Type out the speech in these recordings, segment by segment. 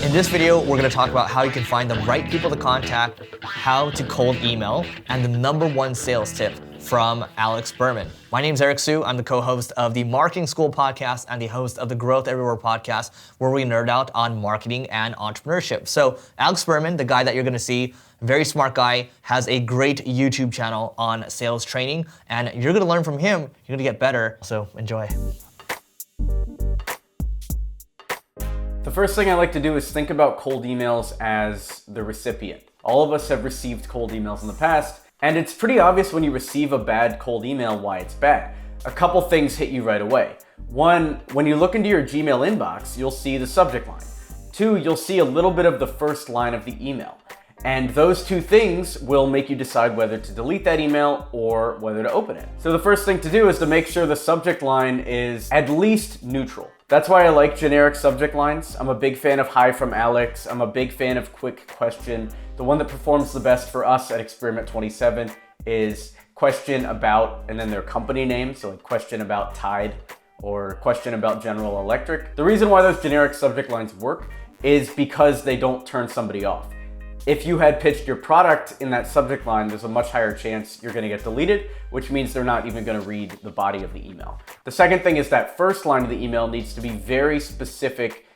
In this video, we're going to talk about how you can find the right people to contact, how to cold email, and the #1 sales tip from Alex Berman. My name is Eric Siu. I'm the co-host of the Marketing School podcast and the host of the Growth Everywhere podcast, where we nerd out on marketing and entrepreneurship. So Alex Berman, the guy that you're going to see, very smart guy, has a great YouTube channel on sales training, and you're going to learn from him. You're going to get better. So enjoy. The first thing I like to do is think about cold emails as the recipient. All of us have received cold emails in the past, and it's pretty obvious when you receive a bad cold email why it's bad. A couple things hit you right away. One, when you look into your Gmail inbox, you'll see the subject line. Two, you'll see a little bit of the first line of the email. And those two things will make you decide whether to delete that email or whether to open it. So the first thing to do is to make sure the subject line is at least neutral. That's why I like generic subject lines. I'm a big fan of Hi from Alex. I'm a big fan of Quick Question. The one that performs the best for us at Experiment 27 is question about, and then their company name. So like question about Tide or question about General Electric. The reason why those generic subject lines work is because they don't turn somebody off. If you had pitched your product in that subject line, there's a much higher chance you're gonna get deleted, which means they're not even gonna read the body of the email. The second thing is that first line of the email needs to be very specific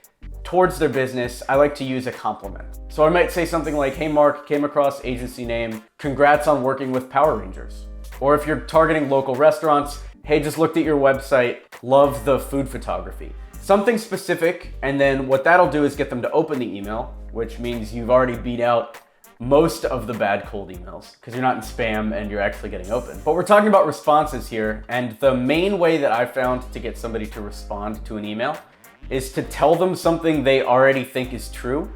towards their business. I like to use a compliment. So I might say something like, hey Mark, came across agency name, congrats on working with Power Rangers. Or if you're targeting local restaurants, hey, just looked at your website, love the food photography. Something specific, and then what that'll do is get them to open the email, which means you've already beat out most of the bad cold emails because you're not in spam and you're actually getting open. But we're talking about responses here, and the main way that I've found to get somebody to respond to an email is to tell them something they already think is true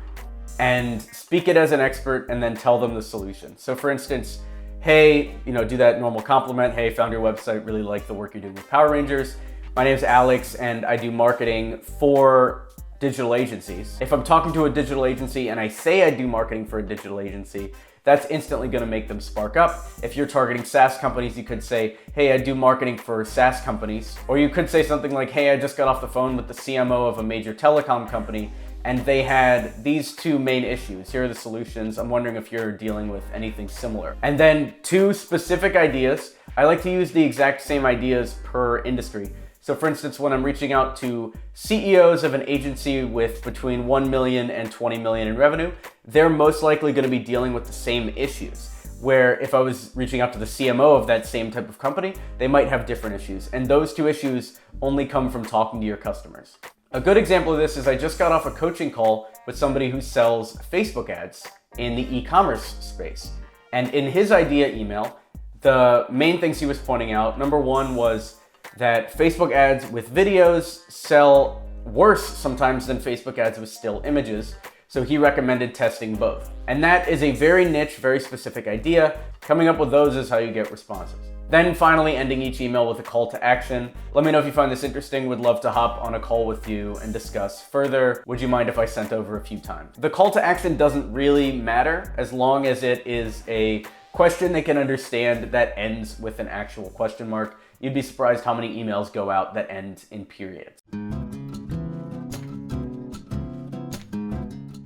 and speak it as an expert and then tell them the solution. So for instance, hey, do that normal compliment. Hey, found your website, really like the work you're doing with Power Rangers. My name is Alex and I do marketing for digital agencies. If I'm talking to a digital agency and I say I do marketing for a digital agency, that's instantly gonna make them spark up. If you're targeting SaaS companies, you could say, hey, I do marketing for SaaS companies. Or you could say something like, hey, I just got off the phone with the CMO of a major telecom company and they had these two main issues. Here are the solutions. I'm wondering if you're dealing with anything similar. And then two specific ideas. I like to use the exact same ideas per industry. So for instance, when I'm reaching out to CEOs of an agency with between 1 million and 20 million in revenue, they're most likely gonna be dealing with the same issues. Where if I was reaching out to the CMO of that same type of company, they might have different issues. And those two issues only come from talking to your customers. A good example of this is I just got off a coaching call with somebody who sells Facebook ads in the e-commerce space. And in his idea email, the main things he was pointing out, #1 was that Facebook ads with videos sell worse sometimes than Facebook ads with still images. So he recommended testing both. And that is a very niche, very specific idea. Coming up with those is how you get responses. Then finally ending each email with a call to action. Let me know if you find this interesting. Would love to hop on a call with you and discuss further. Would you mind if I sent over a few times? The call to action doesn't really matter as long as it is a question they can understand that ends with an actual question mark. You'd be surprised how many emails go out that end in periods.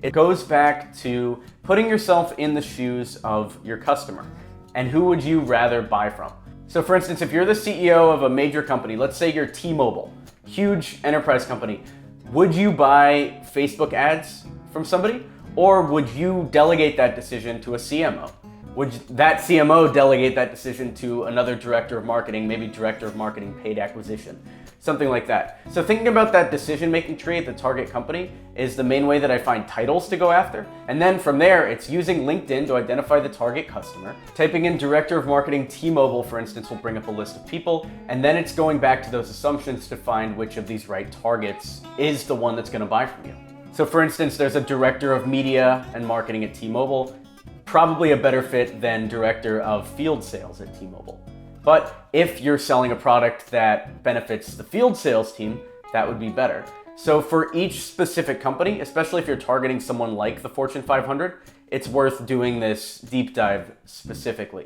It goes back to putting yourself in the shoes of your customer and who would you rather buy from? So for instance, if you're the CEO of a major company, let's say you're T-Mobile, huge enterprise company, would you buy Facebook ads from somebody? Or would you delegate that decision to a CMO? Would that CMO delegate that decision to another director of marketing, maybe director of marketing paid acquisition, something like that. So thinking about that decision-making tree at the target company is the main way that I find titles to go after. And then from there, it's using LinkedIn to identify the target customer. Typing in director of marketing T-Mobile, for instance, will bring up a list of people. And then it's going back to those assumptions to find which of these right targets is the one that's gonna buy from you. So for instance, there's a director of media and marketing at T-Mobile. Probably a better fit than director of field sales at T-Mobile. But if you're selling a product that benefits the field sales team, that would be better. So for each specific company, especially if you're targeting someone like the Fortune 500, it's worth doing this deep dive specifically.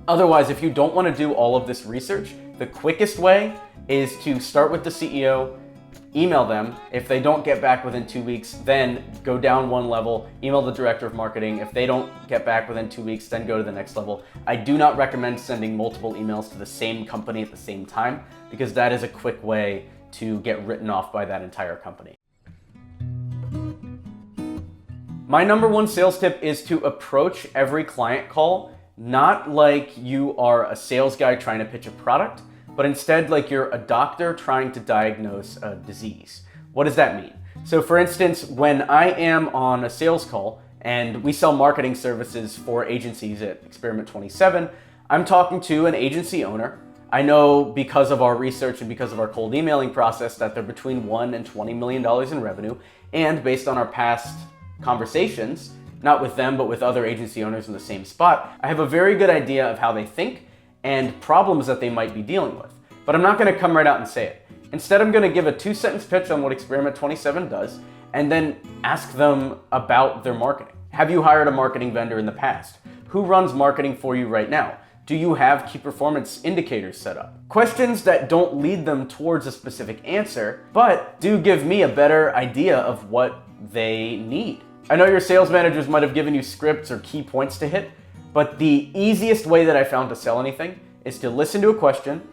Otherwise, if you don't want to do all of this research, the quickest way is to start with the CEO, email them. If they don't get back within 2 weeks, then go down one level, email the director of marketing. If they don't get back within 2 weeks, then go to the next level. I do not recommend sending multiple emails to the same company at the same time, because that is a quick way to get written off by that entire company. My number one sales tip is to approach every client call not like you are a sales guy trying to pitch a product, but instead like you're a doctor trying to diagnose a disease. What does that mean? So for instance, when I am on a sales call and we sell marketing services for agencies at Experiment 27, I'm talking to an agency owner. I know because of our research and because of our cold emailing process that they're between $1 and $20 million in revenue. And based on our past conversations, not with them, but with other agency owners in the same spot, I have a very good idea of how they think and problems that they might be dealing with. But I'm not gonna come right out and say it. Instead, I'm gonna give a 2-sentence pitch on what Experiment 27 does, and then ask them about their marketing. Have you hired a marketing vendor in the past? Who runs marketing for you right now? Do you have key performance indicators set up? Questions that don't lead them towards a specific answer, but do give me a better idea of what they need. I know your sales managers might have given you scripts or key points to hit, but the easiest way that I found to sell anything is to listen to a question,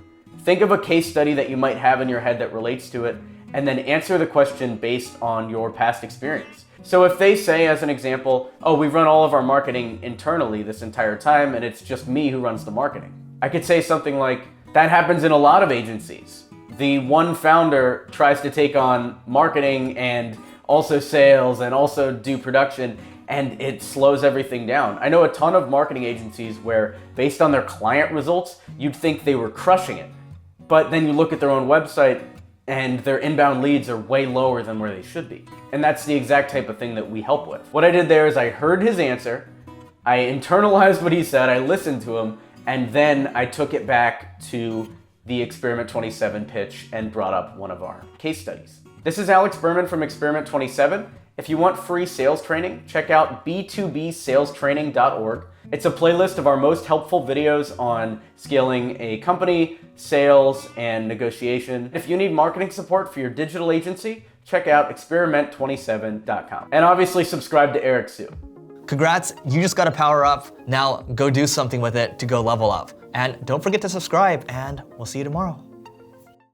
think of a case study that you might have in your head that relates to it, and then answer the question based on your past experience. So if they say, as an example, oh, we've run all of our marketing internally this entire time and it's just me who runs the marketing, I could say something like, that happens in a lot of agencies. The one founder tries to take on marketing and also sales and also do production, and it slows everything down. I know a ton of marketing agencies where based on their client results, you'd think they were crushing it. But then you look at their own website and their inbound leads are way lower than where they should be. And that's the exact type of thing that we help with. What I did there is I heard his answer, I internalized what he said, I listened to him, and then I took it back to the Experiment 27 pitch and brought up one of our case studies. This is Alex Berman from Experiment 27. If you want free sales training, check out b2bsalestraining.org. It's a playlist of our most helpful videos on scaling a company, sales, and negotiation. If you need marketing support for your digital agency, check out experiment27.com. And obviously subscribe to Eric Siu. Congrats, you just got to power up. Now go do something with it to go level up. And don't forget to subscribe, and we'll see you tomorrow.